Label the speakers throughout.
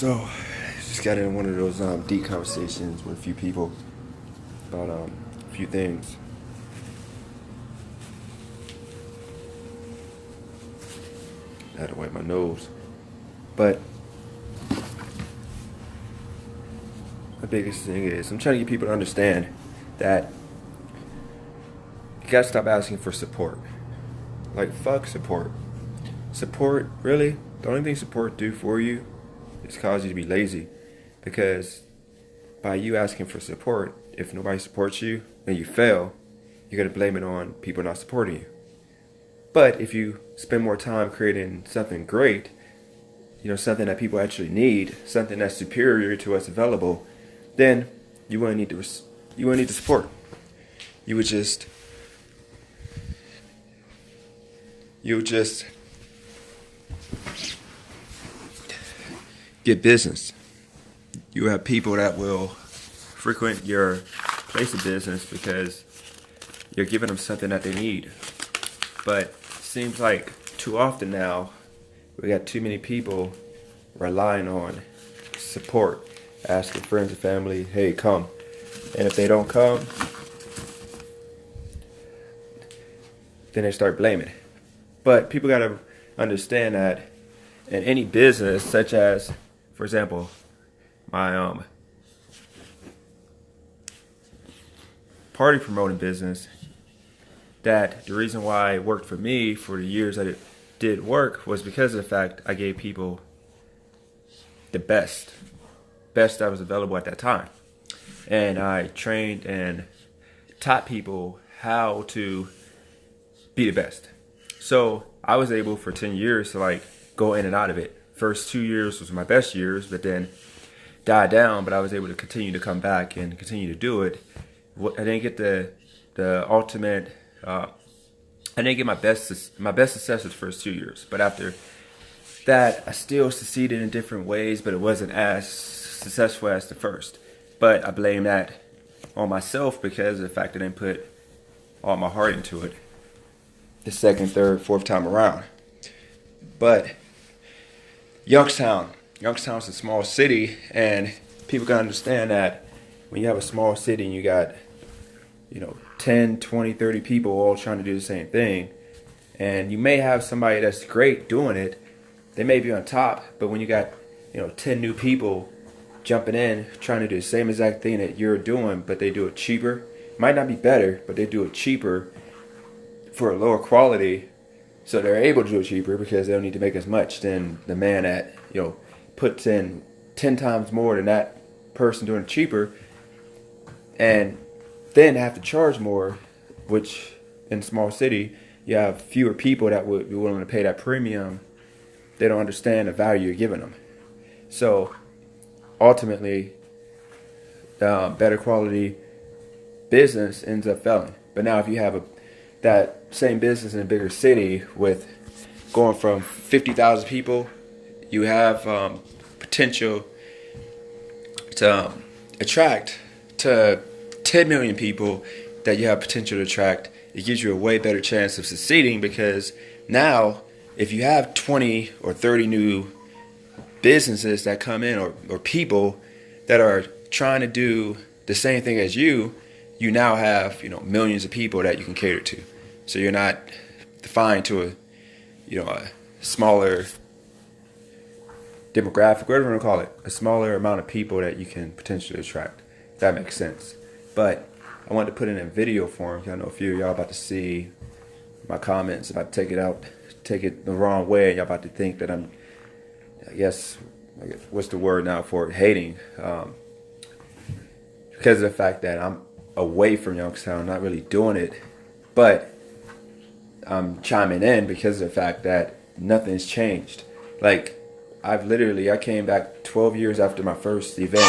Speaker 1: So, just got in one of those deep conversations with a few people about a few things. I had to wipe my nose. But the biggest thing is I'm trying to get people to understand that you gotta stop asking for support. Like, fuck support. Support, really? The only thing support do for you is cause you to be lazy. Because by you asking for support, if nobody supports you and you fail, you're gonna blame it on people not supporting you. But if you spend more time creating something great, something that people actually need, something that's superior to what's available, then you wouldn't need to support. You would just get business. You have people that will frequent your place of business because you're giving them something that they need. But it seems like too often now we got too many people relying on support, asking friends and family, hey, come. And if they don't come, then they start blaming. But people got to understand that in any business, such as, for example, my party promoting business, that the reason why it worked for me for the years that it did work was because of the fact I gave people the best that was available at that time. And I trained and taught people how to be the best. So I was able for 10 years to go in and out of it. First 2 years was my best years, but then died down, but I was able to continue to come back and continue to do it. I didn't get the ultimate, I didn't get my best success the first 2 years, but after that, I still succeeded in different ways, but it wasn't as successful as the first. But I blame that on myself because of the fact that I didn't put all my heart into it the second, third, fourth time around. But Youngstown's a small city, and people can understand that when you have a small city and you got 10, 20, 30 people all trying to do the same thing, and you may have somebody that's great doing it, they may be on top, but when you got 10 new people jumping in trying to do the same exact thing that you're doing, but they do it cheaper, might not be better, but they do it cheaper for a lower quality, so they're able to do it cheaper because they don't need to make as much than the man that puts in 10 times more than that person doing it cheaper, and then have to charge more, which in a small city you have fewer people that would be willing to pay that premium. They don't understand the value you're giving them. So ultimately, better quality business ends up failing. But now if you have that same business in a bigger city with going from 50,000 people, you have potential to attract to 10 million people that you have potential to attract. It gives you a way better chance of succeeding because now if you have 20 or 30 new businesses that come in or people that are trying to do the same thing as you now have millions of people that you can cater to. So you're not defined to a smaller demographic, whatever you want to call it, a smaller amount of people that you can potentially attract. If that makes sense. But I wanted to put it in video form. I know a few of y'all about to see my comments, about to take it the wrong way, and y'all about to think that I'm, I guess what's the word now for it, hating, because of the fact that I'm away from Youngstown, not really doing it, but I'm chiming in because of the fact that nothing's changed. I came back 12 years after my first event.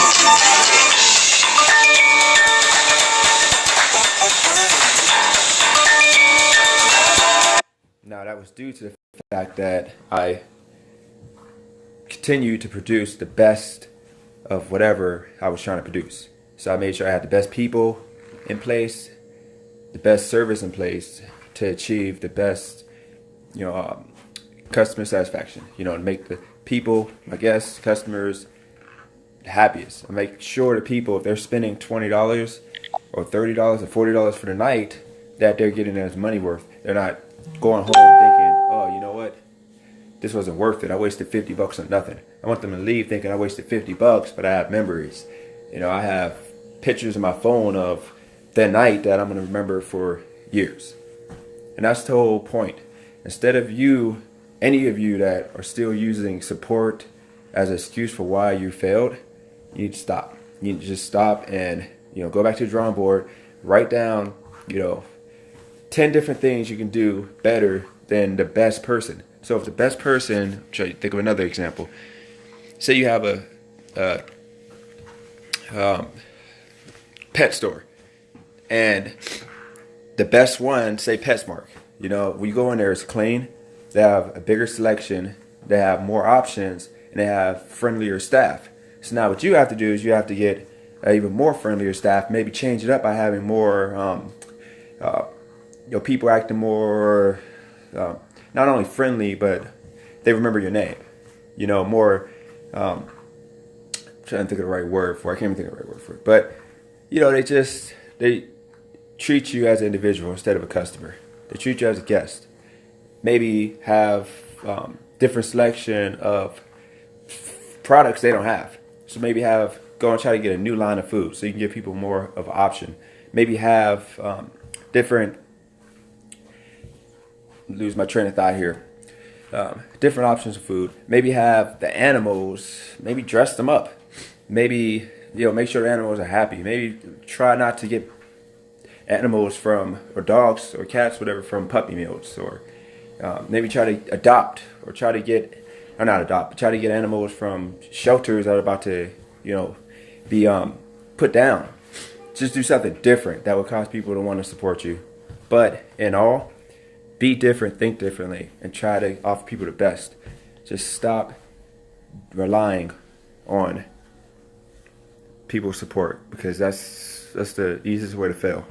Speaker 1: Now that was due to the fact that I continued to produce the best of whatever I was trying to produce. So I made sure I had the best people in place, the best service in place to achieve the best, customer satisfaction. To make the people, my guests, customers, happiest. I make sure that people, if they're spending $20 or $30 or $40 for the night, that they're getting their money worth. They're not going home thinking, oh, you know what? This wasn't worth it. I wasted $50 on nothing. I want them to leave thinking I wasted $50, but I have memories. You know, I have pictures on my phone of that night that I'm going to remember for years. And that's the whole point. Instead of you, any of you that are still using support as an excuse for why you failed, you need to stop. You need to just stop and, go back to the drawing board, write down, 10 different things you can do better than the best person. So if the best person, try to think of another example. Say you have a pet store, and the best one, say PetSmart. When you go in there, it's clean. They have a bigger selection. They have more options, and they have friendlier staff. So now what you have to do is you have to get even more friendlier staff. Maybe change it up by having more, people acting more, not only friendly, but they remember your name. More. I'm trying to think of the right word for it. I can't even think of the right word for it. But they treat you as an individual instead of a customer. They treat you as a guest. Maybe have different selection of products they don't have. So maybe go and try to get a new line of food so you can give people more of an option. Maybe have different, lose my train of thought here, different options of food. Maybe have the animals, maybe dress them up. Maybe, make sure the animals are happy. Maybe try not to get animals or dogs or cats, whatever, from puppy mills. Or maybe try to adopt or try to get, or not adopt, but try to get animals from shelters that are about to, be put down. Just do something different that will cause people to want to support you. But in all, be different, think differently, and try to offer people the best. Just stop relying on people's support, because that's the easiest way to fail.